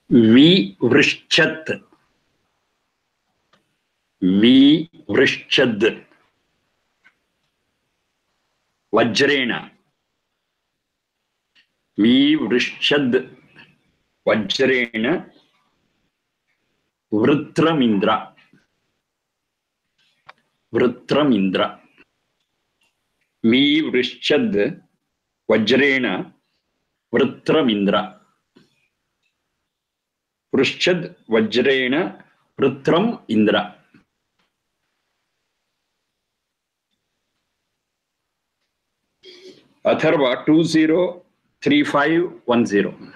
Vrishchat. Vrishchad. Vajrena. Vrishchad. Vajrena. Vritramindra. Vritramindra. Vrishchad. Vajrena. Vritramindra. Vrishchad. Vajrena. Vritram Indra. Atharva 203510.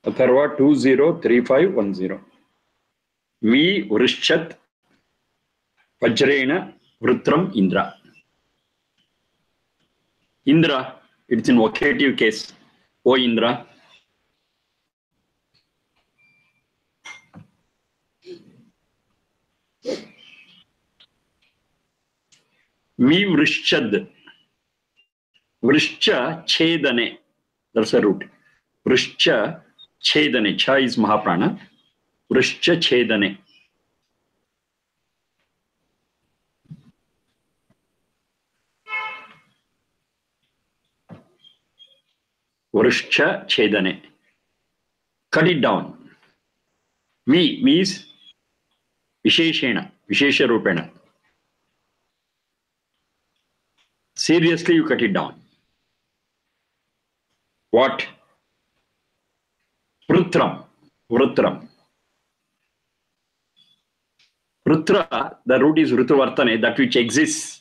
Atharva 203510. Vrishchat Vajrena Vrutram Indra. Indra, it's in vocative case. O Indra. Vrishchad. Vrishcha Chedane. That's a root. Vrishcha Chedane. Cha is Mahaprana. Vrishcha Chedane. Vrishcha Chedane. Cut it down. V means Visheshena. Vishesha Rupena. Seriously, you cut it down. What? Vrutram. Vrutram. Vrutra, the root is Vrutavartane, that which exists.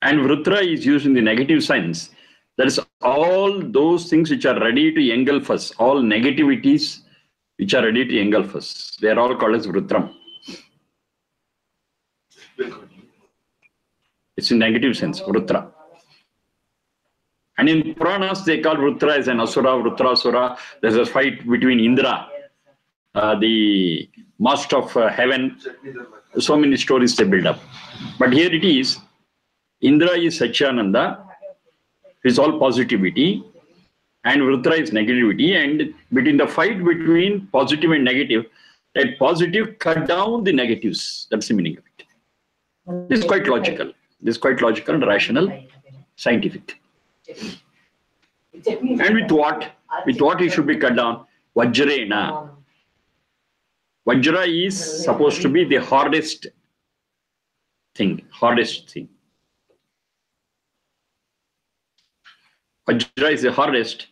And Vrutra is used in the negative sense. That is all those things which are ready to engulf us, all negativities which are ready to engulf us. They are all called as Vrutram. It's in negative sense, Vrutra. And in Puranas, they call Vrutra as an Asura, Vrutrasura. There's a fight between Indra, the master of heaven. So many stories they build up. But here it is, Indra is Satchidananda, is all positivity, and Vrutra is negativity. And between the fight between positive and negative, that positive cut down the negatives. That's the meaning of it. This is quite logical. This is quite logical and rational, scientific. And with what? With what it should be cut down? Vajrena. Vajra is supposed to be the hardest thing. Hardest thing. Vajra is the hardest.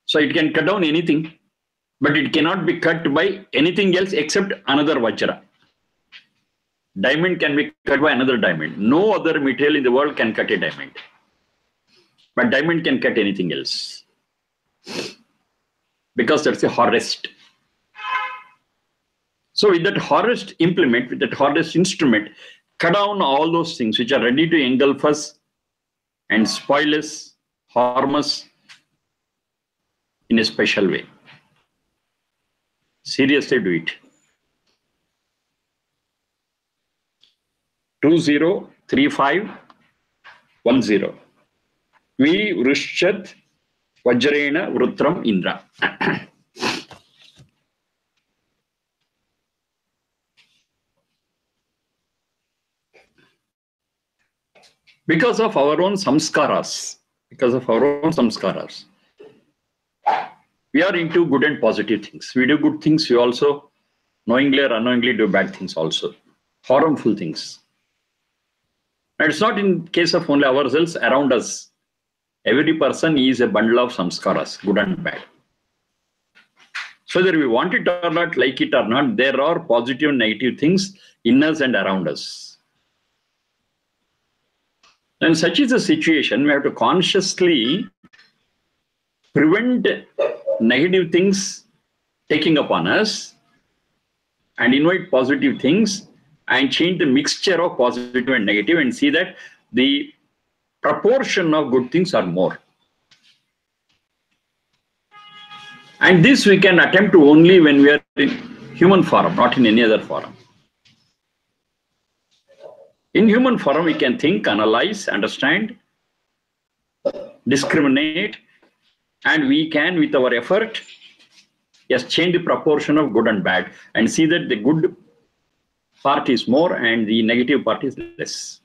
So it can cut down anything, but it cannot be cut by anything else except another Vajra. Diamond can be cut by another diamond. No other material in the world can cut a diamond. But diamond can cut anything else. Because that's the hardest. So with that hardest implement, with that hardest instrument, cut down all those things which are ready to engulf us and spoil us, harm us in a special way. Seriously do it. 203510. Vrishchat Vajrena Vrutram Indra. Because of our own samskaras, we are into good and positive things. We do good things, we also knowingly or unknowingly do bad things also, harmful things. And it's not in case of only ourselves, around us. Every person is a bundle of samskaras, good and bad. So whether we want it or not, like it or not, there are positive and negative things in us and around us. And such is the situation, we have to consciously prevent negative things taking upon us and invite positive things and change the mixture of positive and negative and see that the proportion of good things are more. And this we can attempt to only when we are in human form, not in any other form. In human form, we can think, analyze, understand, discriminate, and we can, with our effort, yes, change the proportion of good and bad and see that the good part is more and the negative part is less.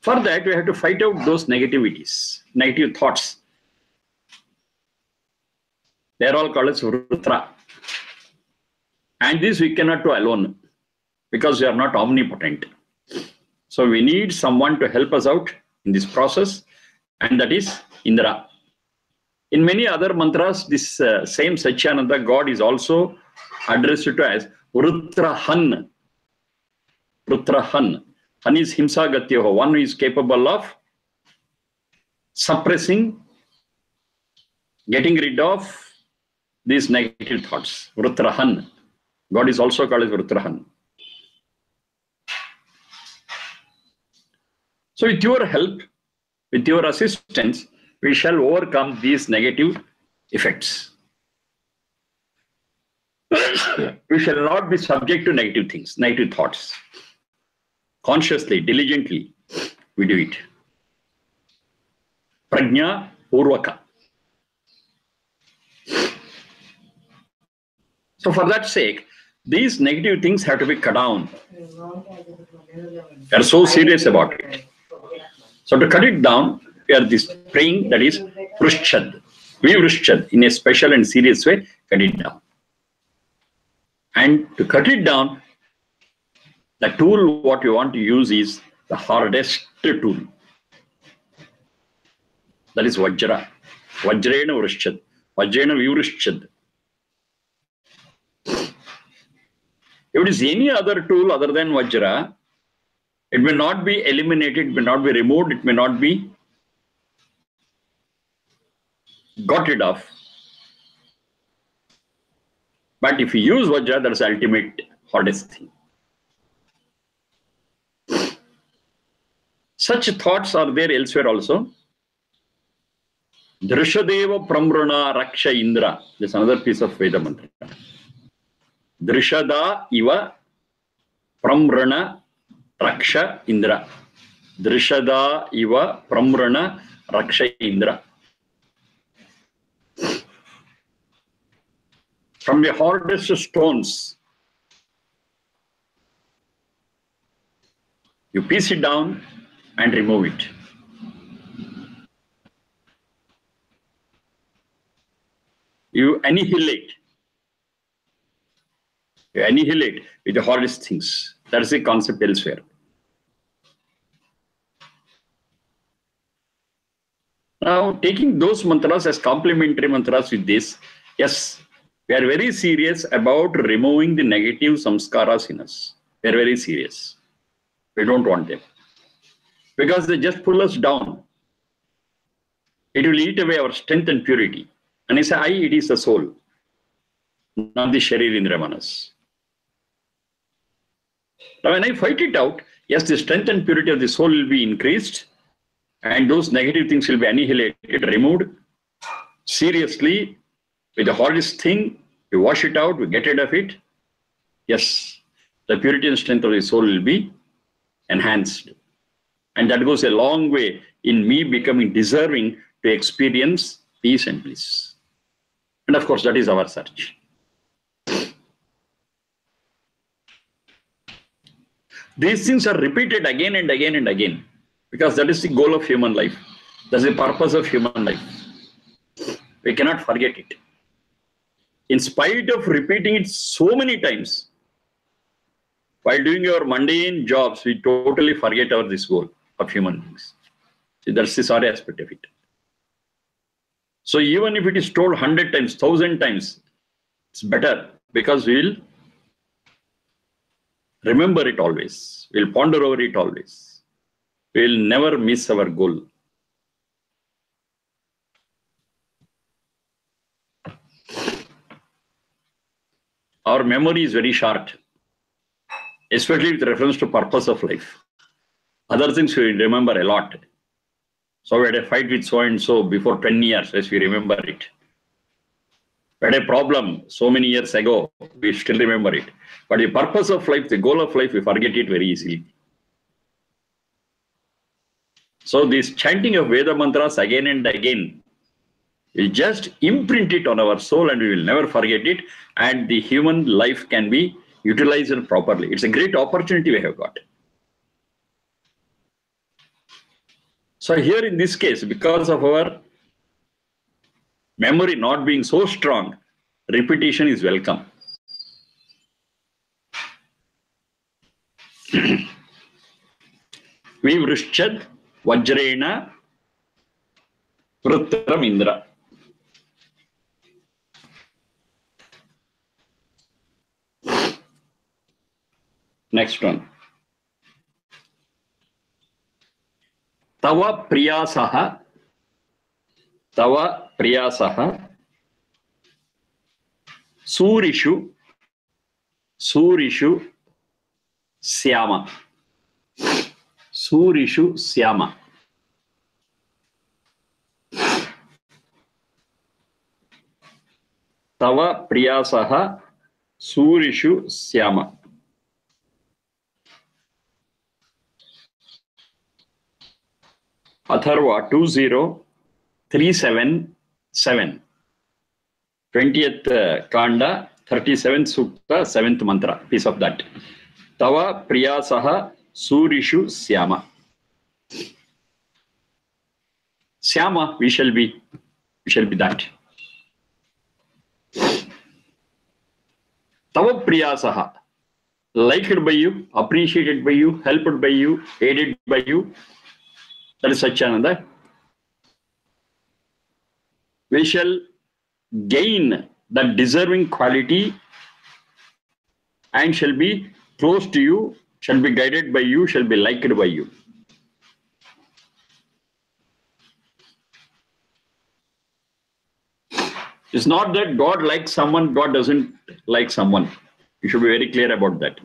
For that, we have to fight out those negativities, negative thoughts. They are all called as Vrutra. And this we cannot do alone because we are not omnipotent. So we need someone to help us out in this process, and that is Indra. In many other mantras, this same Satchidananda God is also addressed to as Vrutrahan. Vrutrahan. Han is Himsa Gatyoho, one who is capable of suppressing, getting rid of these negative thoughts. Vrutrahan. God is also called as Vrutrahan. So with your help, with your assistance, we shall overcome these negative effects. We shall not be subject to negative things, negative thoughts. Consciously, diligently, we do it. Prajna Purvaka. So for that sake, these negative things have to be cut down. We are so serious about it. So to cut it down, we are this praying, that is Prushchad. We Prushchad in a special and serious way, cut it down. And to cut it down, the tool what you want to use is the hardest tool. That is Vajra. Vajrena Prushchad. Vajrena Vivrushchad. If it is any other tool other than Vajra, it may not be eliminated, it may not be removed, it may not be got rid of. But if you use Vajra, that is the ultimate hardest thing. Such thoughts are there elsewhere also. Drishadeva Pramrana Raksha Indra. There's another piece of Veda mantra. Drishada Iva Pramrana Raksha Indra. Drishada Iva Pramrana Raksha Indra. From the hardest stones, you piece it down and remove it. You annihilate. You annihilate with the hardest things. That is the concept elsewhere. Now, taking those mantras as complementary mantras with this, yes, we are very serious about removing the negative samskaras in us. We are very serious. We don't want them. Because they just pull us down. It will eat away our strength and purity. And I say, it is the soul, not the Sharir Indra Manas. Now, when I fight it out, yes, the strength and purity of the soul will be increased, and those negative things will be annihilated, removed. Seriously, with the hardest thing, we wash it out, we get rid of it. Yes, the purity and strength of the soul will be enhanced. And that goes a long way in me becoming deserving to experience peace and bliss. And of course, that is our search. These things are repeated again and again and again, because that is the goal of human life. That's the purpose of human life. We cannot forget it. In spite of repeating it so many times, while doing our mundane jobs, we totally forget this goal of human beings. See, that's the sorry aspect of it. So even if it is told 100 times, 1,000 times, it's better, because we will remember it always. We'll ponder over it always. We'll never miss our goal. Our memory is very short, especially with reference to purpose of life. Other things we remember a lot. So we had a fight with so and so before 10 years, as we remember it. We had a problem so many years ago, we still remember it. But the purpose of life, the goal of life, we forget it very easily. So this chanting of Veda mantras again and again will just imprint it on our soul and we will never forget it. And the human life can be utilized properly. It's a great opportunity we have got. So here in this case, because of our memory not being so strong, repetition is welcome. Vivrishchad Vajrena Vrutram Indra. Next one. Tava Priyasaha Surishu Syama. Surishu Syama. Tava Priyasaha Surishu Syama. Atharva 20377. 20th Kanda, 37th Sukta, 7th Mantra, piece of that. Tava Priyasaha Surishu Syama. Syama, we shall be that. Tava Priyasaha, liked by you, appreciated by you, helped by you, aided by you. That is Satyananda. We shall gain that deserving quality and shall be close to you, shall be guided by you, shall be liked by you. It's not that God likes someone, God doesn't like someone. You should be very clear about that.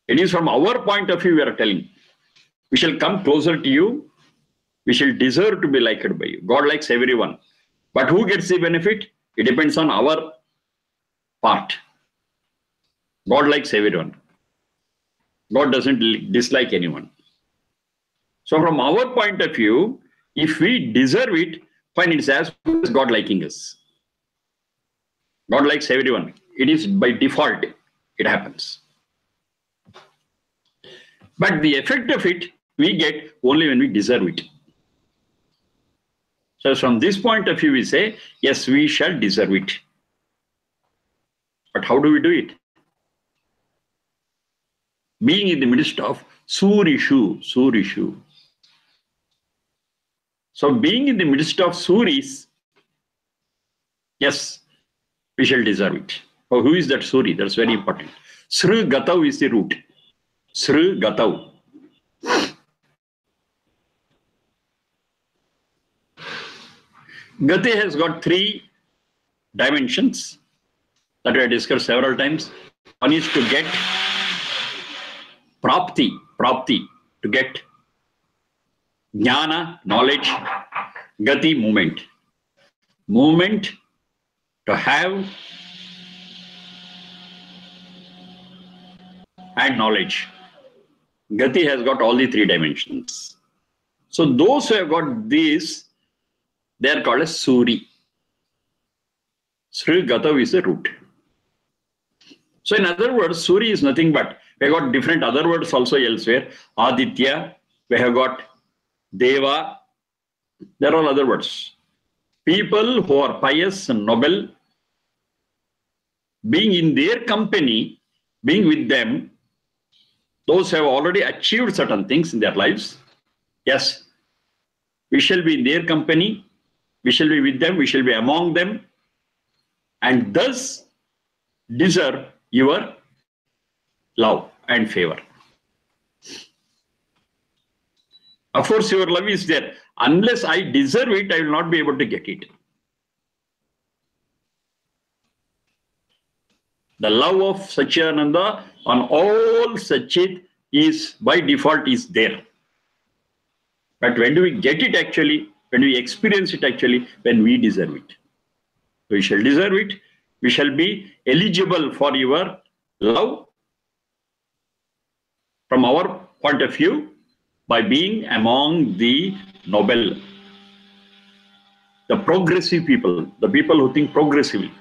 It is from our point of view we are telling. We shall come closer to you. We shall deserve to be liked by you. God likes everyone. But who gets the benefit? It depends on our part. God likes everyone. God doesn't dislike anyone. So from our point of view, if we deserve it, fine, it's as good as God liking us. God likes everyone. It is by default, it happens. But the effect of it, we get only when we deserve it. So from this point of view, we say, yes, we shall deserve it. But how do we do it? Being in the midst of Surishu. So being in the midst of Suris, yes, we shall deserve it. Oh, who is that Suri? That's very important. Sru Gatau is the root. Sru Gatau. Gati has got 3 dimensions that we have discussed several times. One is to get prapti, to get jnana, knowledge, gati, movement, to have, and knowledge. Gati has got all the 3 dimensions. So those who have got these, they are called as Suri. Sri Gatav is the root. So in other words, Suri is nothing but, we have got different other words also elsewhere. Aditya, we have got Deva. There are all other words. People who are pious and noble, being in their company, being with them, those who have already achieved certain things in their lives, yes, we shall be in their company, we shall be with them, we shall be among them, and thus deserve your love and favor. Of course, your love is there. Unless I deserve it, I will not be able to get it. The love of Satchidananda on all Satchit is by default is there. But when do we get it actually? When we experience it actually? When we deserve it. We shall deserve it. We shall be eligible for your love from our point of view by being among the noble, the progressive people, the people who think progressively.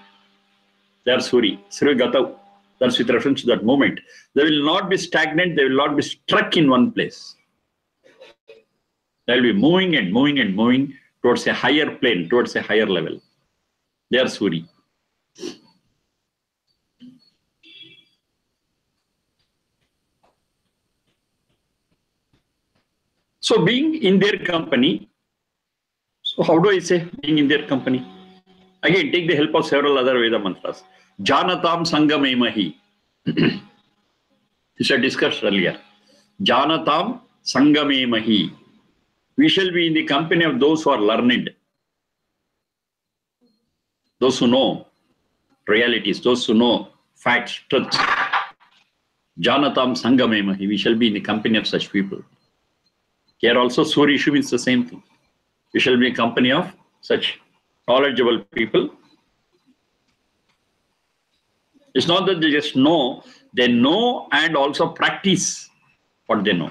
They are Suri, Gatav. That's with reference to that moment. They will not be stagnant. They will not be stuck in one place. They will be moving and moving and moving towards a higher plane, towards a higher level. They are Suri. So being in their company, so how do I say being in their company? Again, take the help of several other Veda mantras. Janatam Sangamemahi. This I discussed earlier. Janatam Sangamemahi. We shall be in the company of those who are learned, those who know realities, those who know facts, truths. Janatam Sangamemahi. We shall be in the company of such people. Here also, Surishu means the same thing. We shall be in company of such knowledgeable people. It's not that they just know, they know and also practice what they know.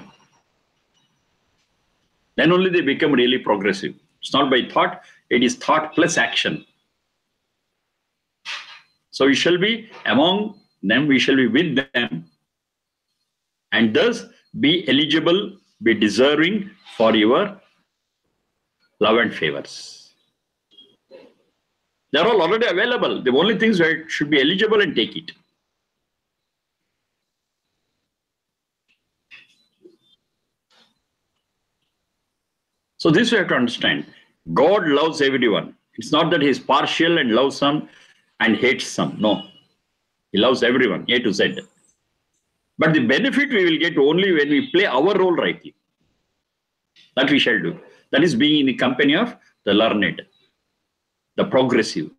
Then only they become really progressive. It's not by thought, it is thought plus action. So we shall be among them, we shall be with them, and thus be eligible, be deserving for your love and favors. They are all already available. The only things that should be eligible and take it. So this we have to understand. God loves everyone. It's not that he is partial and loves some and hates some. No. He loves everyone, A to Z. But the benefit we will get only when we play our role rightly. That we shall do. That is being in the company of the learned, the progressive.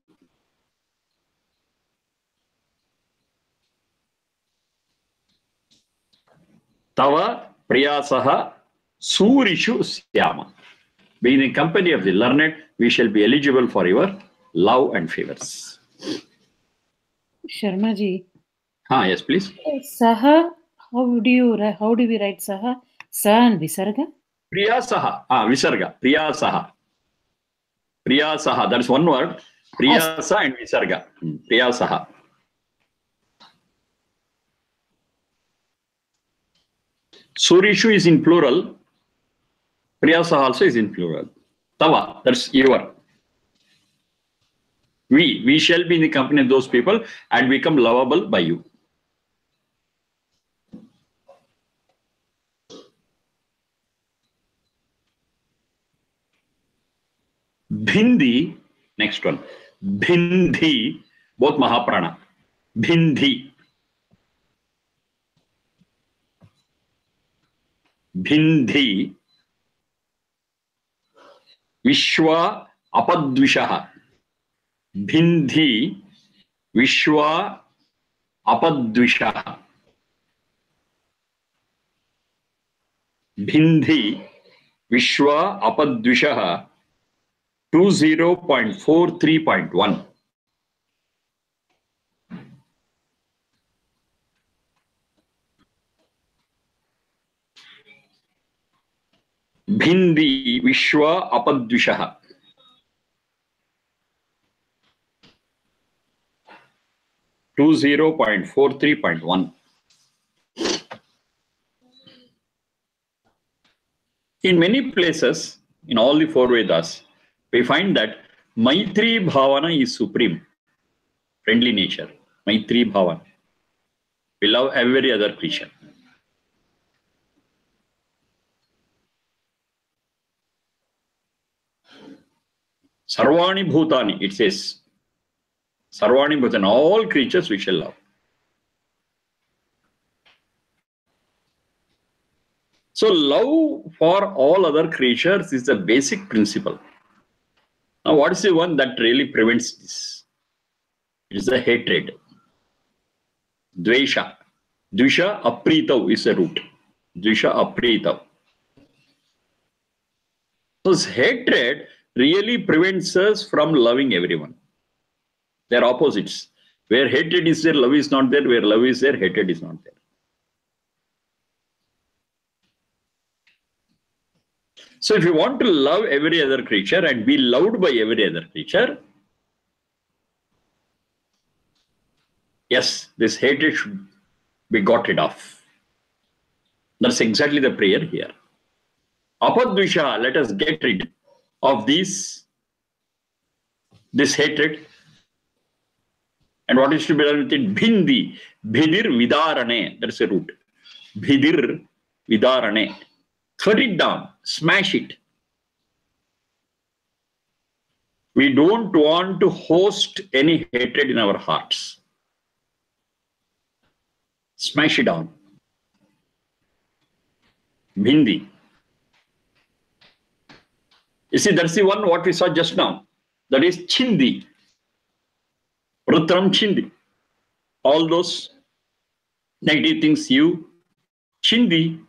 Tava Priyasaha Surishu Syama. Being in the company of the learned, we shall be eligible for your love and favors. Sharma ji. Yes, please. Saha, how do we write Saha? Sa and Visarga? Priyasaha. Visarga. Priyasaha. Priyasaha. That is one word. Priyasa and Visarga. Priyasaha. Surishu is in plural. Priyasa also is in plural. Tava, that's your. We shall be in the company of those people and become lovable by you. Bhindi, next one. Bhindi, both Mahaprana. Bhindi. Bhindi. Vishwa Apadvishaha. Bhindi Vishwa Apadvishaha. Bhindi Vishwa Apadvishaha 20.43.1. Bhindi Vishwa Apadvishaha. To 0.43.1. In many places, in all the four Vedas, we find that Maitri Bhavana is supreme. Friendly nature. Maitri Bhavana. We love every other creature. Sarvani Bhutani, it says. Sarvani Bhutani, all creatures we shall love. So love for all other creatures is the basic principle. Now what is the one that really prevents this? It is the hatred. Dvesha. Dvisha Apritav is a root. Dvisha Apritav. So this hatred really prevents us from loving everyone. They are opposites. Where hatred is there, love is not there. Where love is there, hatred is not there. So if you want to love every other creature and be loved by every other creature, yes, this hatred should be got rid of. That's exactly the prayer here. Apadvisha, let us get rid of this hatred. And what is to be done with it? Bhindi, bhidir vidarane. That's a root. Bhidir vidarane. Cut it down, smash it. We don't want to host any hatred in our hearts. Smash it down. Bhindi. You see, that's the one what we saw just now. That is Chindi. Rutram Chindi. All those negative things you Chindi.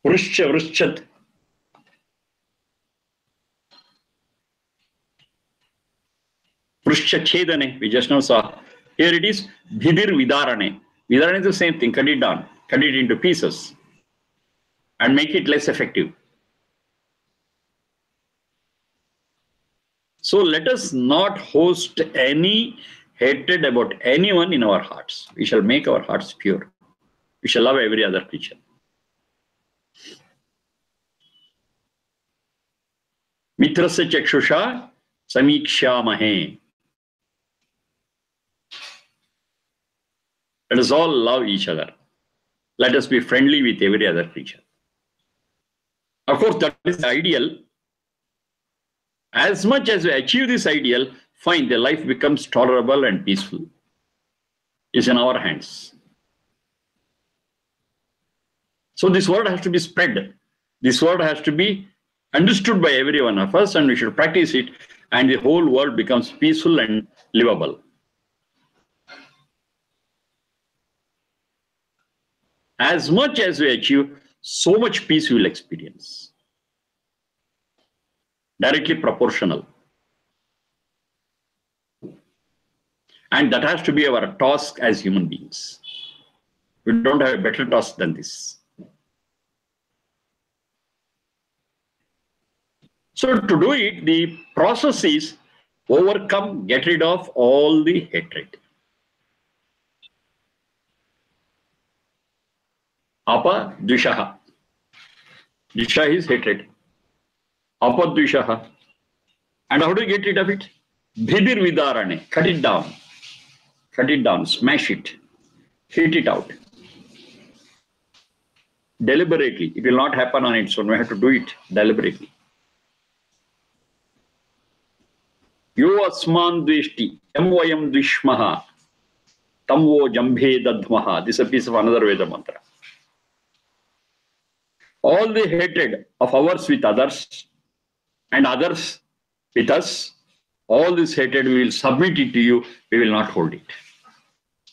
Vrishcha Vrishchat. Vrishcha Chedane. We just now saw. Here it is Bhidir Vidarane. Vidarane is the same thing. Cut it down. Cut it into pieces. And make it less effective. So let us not host any hatred about anyone in our hearts. We shall make our hearts pure. We shall love every other creature. Mitrasya chakshusha samikshyamahe. Let us all love each other. Let us be friendly with every other creature. Of course, that is the ideal. As much as we achieve this ideal, fine, the life becomes tolerable and peaceful. It's in our hands. So this word has to be spread. This word has to be understood by every one of us, and we should practice it, and the whole world becomes peaceful and livable. As much as we achieve, so much peace we will experience. Directly proportional. And that has to be our task as human beings. We don't have a better task than this. So to do it, the process is overcome, get rid of all the hatred. Apa dvishaha. Dvisha is hatred. Apadvishaha. And how do you get rid of it? Bhidir vidarane. Cut it down. Cut it down. Smash it. Hit it out. Deliberately. It will not happen on its own. We have to do it deliberately. Yo asman dveshti. Vayam dvishmaha. Tamvo jambhe dadmaha. This is a piece of another Veda mantra. All the hatred of ours with others and others with us, all this hatred we will submit it to you, we will not hold it.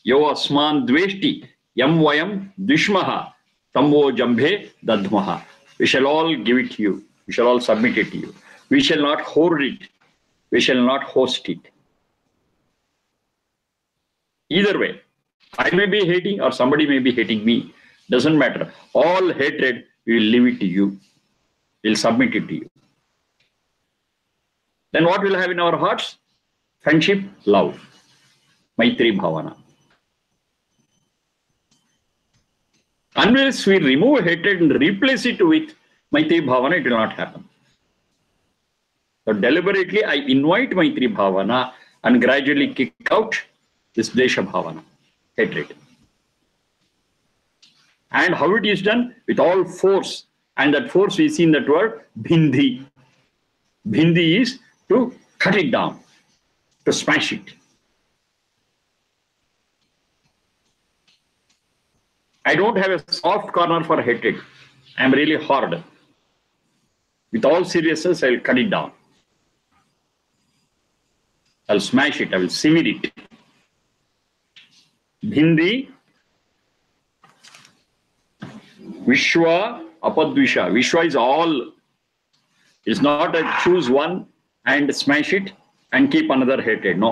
Yo asman dveshti yam vayam dvishmaha tamvo jambhe dadmaha. We shall all give it to you. We shall all submit it to you. We shall not hoard it. We shall not host it. Either way, I may be hating or somebody may be hating me. Doesn't matter. All hatred, we will leave it to you. We will submit it to you. Then what we'll have in our hearts? Friendship, love. Maitri Bhavana. Unless we remove hatred and replace it with Maitri Bhavana, it will not happen. So deliberately, I invite Maitri Bhavana and gradually kick out this Desha Bhavana, hatred. And how it is done? With all force. And that force we see in that word, bhindi. Bhindi is to cut it down, to smash it. I don't have a soft corner for hatred. I am really hard. With all seriousness, I will cut it down. I will smash it. I will sever it. Bhindi, Vishwa, Apadvisha. Vishwa is all It's not a choose one and smash it and keep another hatred. No,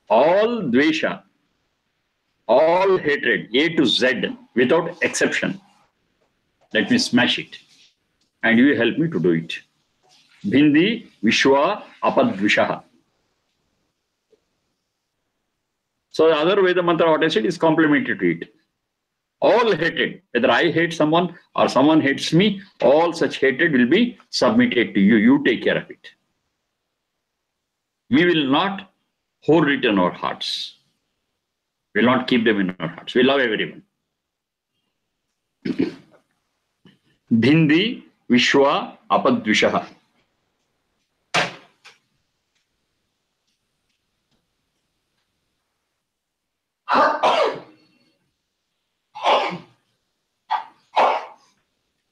all dvesha, all hatred, A to Z, without exception. Let me smash it. And you help me to do it. Bhindi Vishwa Apadvishaha. So the other Veda mantra, what I said, is complementary to it. All hatred, whether I hate someone or someone hates me, all such hatred will be submitted to you. You take care of it. We will not hold it in our hearts. We will not keep them in our hearts. We love everyone. Bhindi Vishwa Apadvishaha.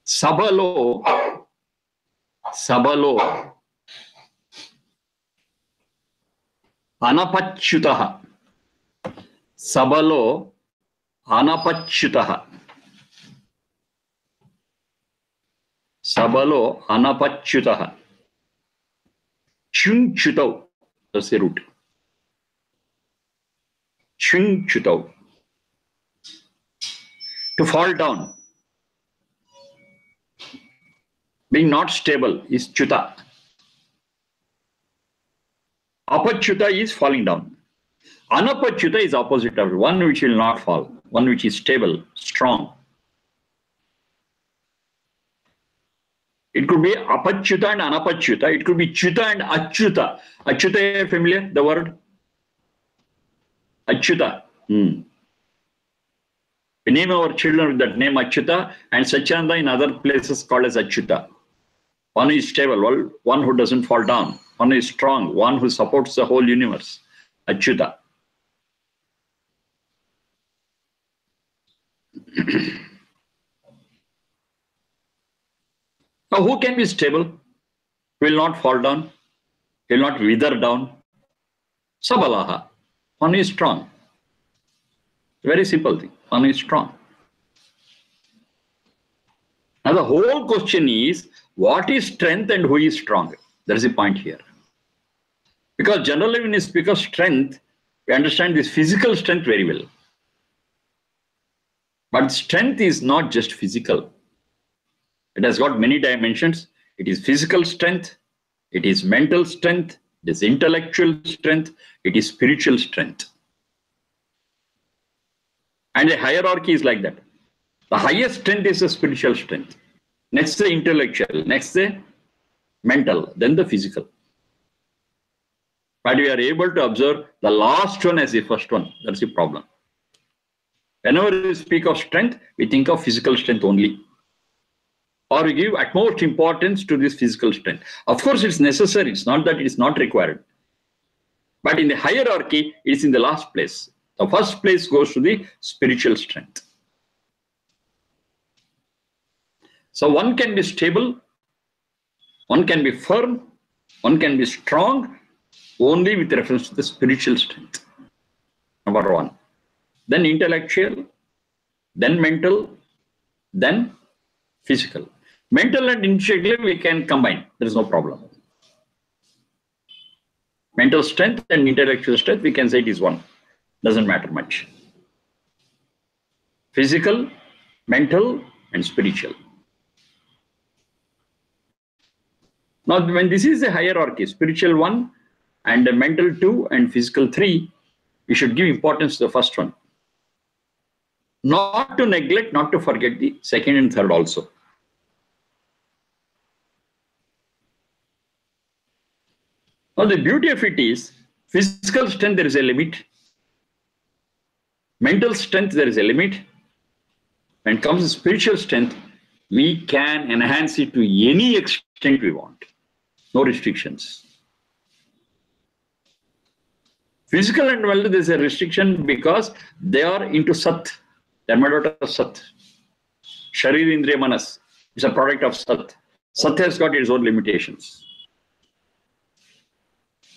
Sabalo Anapachyutaha. Sabalo Anapachyutaha. Sabalo Anapachyutaha. Chungchutau. That's the root. Chungchutau. To fall down. Being not stable is chuta. Apachyuta is falling down. Anapachyuta is opposite of it, one which will not fall, one which is stable, strong. It could be apachyuta and anapachyuta. It could be chuta and achyuta. Achyuta, familiar, the word? Achyuta. We name our children with that name Achyuta, and Sachyanda in other places called as Achyuta. One is stable, one who doesn't fall down. One is strong, one who supports the whole universe. Achyuta. Now, who can be stable? Will not fall down, will not wither down. Sabalaha. One is strong. Very simple thing. One is strong. Now, the whole question is, what is strength and who is strong? There is a point here. Because generally when we speak of strength, we understand this physical strength very well. But strength is not just physical. It has got many dimensions. It is physical strength, it is mental strength, it is intellectual strength, it is spiritual strength. And a hierarchy is like that. The highest strength is the spiritual strength. Next the intellectual, next the mental, then the physical. But we are able to observe the last one as the first one. That's the problem. Whenever we speak of strength, we think of physical strength only. Or we give utmost importance to this physical strength. Of course, it's necessary. It's not that it is not required. But in the hierarchy, it's in the last place. The first place goes to the spiritual strength. So one can be stable, one can be firm, one can be strong, only with reference to the spiritual strength. Number one. Then intellectual, then mental, then physical. Mental and intellectual we can combine. There is no problem. Mental strength and intellectual strength, we can say it is one. Doesn't matter much. Physical, mental, and spiritual. Now, when this is a hierarchy, spiritual 1 and mental 2 and physical 3, we should give importance to the first one. Not to neglect, not to forget the second and third also. Now, the beauty of it is, physical strength, there is a limit. Mental strength, there is a limit. When it comes to spiritual strength, we can enhance it to any extent we want. No restrictions. Physical and mental, there is a restriction because they are into Sat. They are made out of Sat. Sharir Indriya Manas is a product of Sat. Sat has got its own limitations.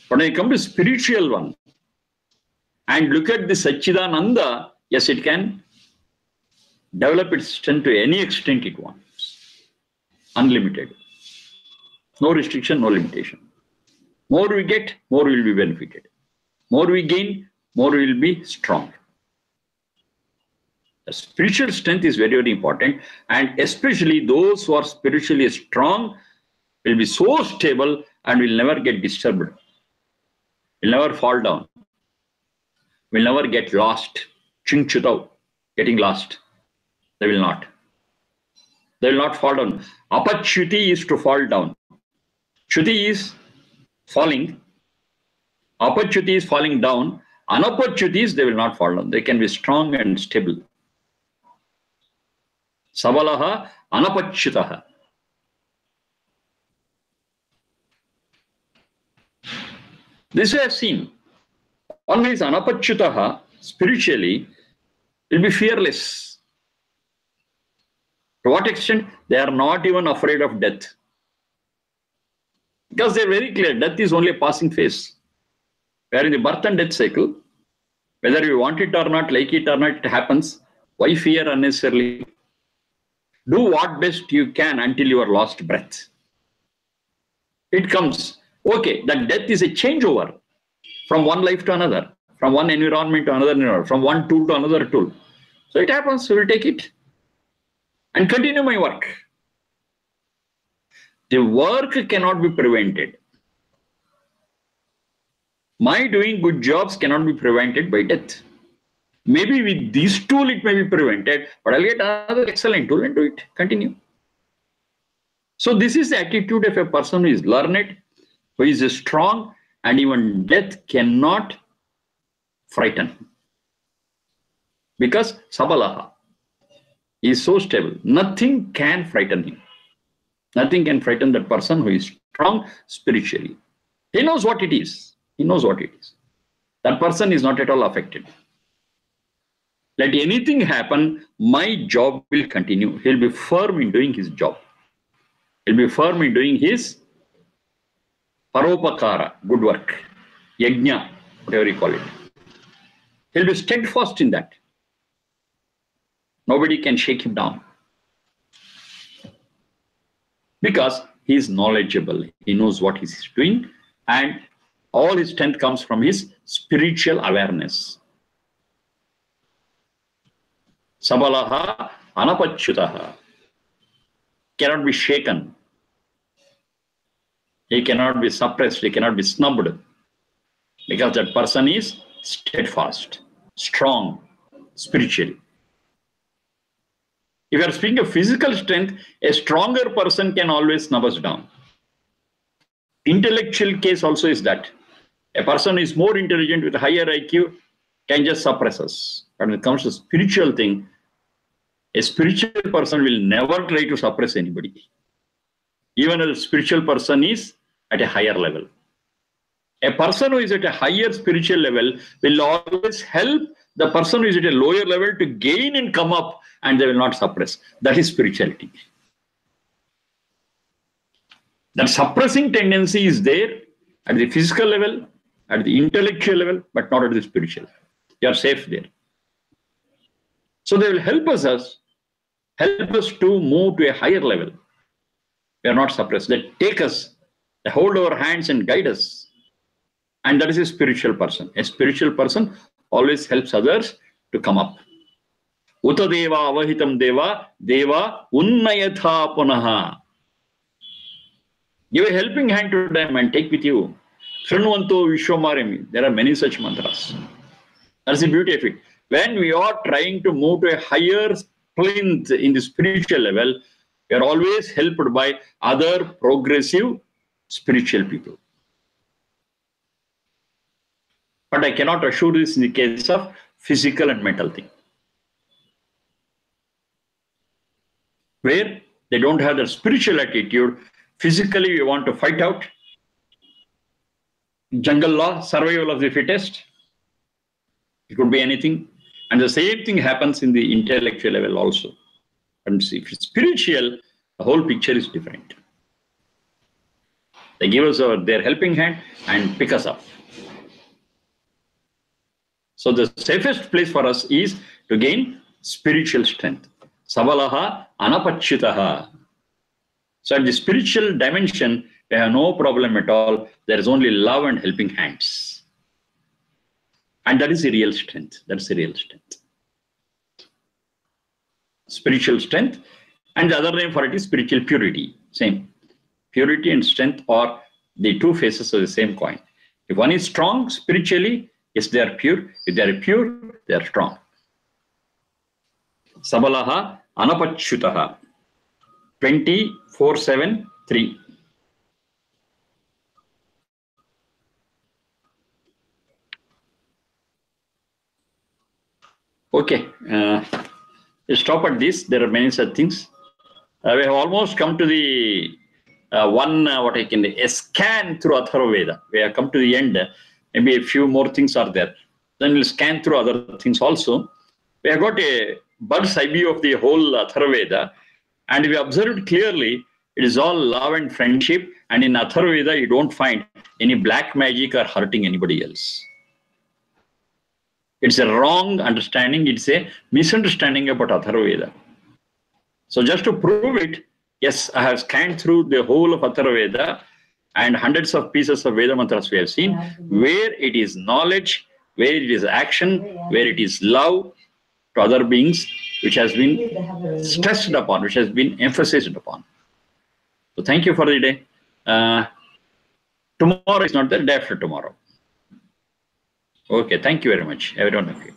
But when you come to spiritual one and look at the Satchidananda, yes, it can develop its strength to any extent it wants. unlimited. No restriction, no limitation. More we get, more we will be benefited. More we gain, more we will be strong. The spiritual strength is very, very important, and especially those who are spiritually strong will be so stable and will never get disturbed, will never fall down, will never get lost, chingchutau, getting lost. They will not. They will not fall down. Apachyuti is to fall down. Chuti is falling. Apachyuti is falling down. Anapachyuti is they will not fall down. They can be strong and stable. Sabalaha anapachyutaha. This we have seen. Always anapachyutaha, spiritually, will be fearless. To what extent? They are not even afraid of death. Because they are very clear, death is only a passing phase. We are in the birth and death cycle. Whether you want it or not, like it or not, it happens. Why fear unnecessarily? Do what best you can until you are lost breath. It comes. Okay, that death is a changeover from one life to another, from one environment to another environment, from one tool to another tool. So it happens, we will take it and continue my work. The work cannot be prevented. My doing good jobs cannot be prevented by death. Maybe with this tool it may be prevented, but I'll get another excellent tool and do it. Continue. So this is the attitude of a person who is learned, who is strong, and even death cannot frighten him. Because Sabalaha is so stable. Nothing can frighten him. Nothing can frighten that person who is strong spiritually. He knows what it is. He knows what it is. That person is not at all affected. Let anything happen, my job will continue. He'll be firm in doing his job. He'll be firm in doing his paropakara, good work, yajna, whatever you call it. He'll be steadfast in that. Nobody can shake him down. Because he is knowledgeable. He knows what he is doing, and all his strength comes from his spiritual awareness. Sabalaha anapachyutaha. Cannot be shaken. He cannot be suppressed. He cannot be snubbed. Because that person is steadfast, strong, spiritually. If you are speaking of physical strength, a stronger person can always snub us down. Intellectual case also is that. A person who is more intelligent with a higher IQ can just suppress us. But when it comes to spiritual thing, a spiritual person will never try to suppress anybody. Even a spiritual person is at a higher level. A person who is at a higher spiritual level will always help the person who is at a lower level to gain and come up, and they will not suppress. That is spirituality. That suppressing tendency is there at the physical level, at the intellectual level, but not at the spiritual. You are safe there. So they will help us to move to a higher level. We are not suppressed. They take us, they hold our hands and guide us. And that is a spiritual person. A spiritual person always helps others to come up. Uta deva avahitam deva, deva unnayatha punaha. Give a helping hand to them and take with you. Shrinvanto Vishwamarami. There are many such mantras. That's the beauty of it. When we are trying to move to a higher plinth in the spiritual level, we are always helped by other progressive spiritual people. But I cannot assure this in the case of physical and mental thing, where they don't have the spiritual attitude. Physically, we want to fight out. Jungle law, survival of the fittest. It could be anything. And the same thing happens in the intellectual level also. And see, if it's spiritual, the whole picture is different. They give us their helping hand and pick us up. So the safest place for us is to gain spiritual strength. Sabalaha anapachyutaha. So at the spiritual dimension, we have no problem at all. There is only love and helping hands. And that is the real strength. That's the real strength. Spiritual strength. And the other name for it is spiritual purity. Same. Purity and strength are the two faces of the same coin. If one is strong spiritually, yes, they are pure. If they are pure, they are strong. Sabalaha anapachyutaha. 24:7-3. Okay. Let's stop at this. There are many such things. We have almost come to the a scan through Atharva Veda. We have come to the end. Maybe a few more things are there. Then we'll scan through other things also. We have got a bird's eye view of the whole Atharva Veda, and we observed clearly it is all love and friendship. And in Atharva Veda, you don't find any black magic or hurting anybody else. It's a wrong understanding. It's a misunderstanding about Atharva Veda. So just to prove it, yes, I have scanned through the whole of Atharva Veda and hundreds of pieces of Veda mantras we have seen, where it is knowledge, where it is action, where it is love to other beings, which has been stressed upon, which has been emphasized upon. So thank you for the day. Tomorrow is not there, day after tomorrow. Okay, thank you very much, every one of you.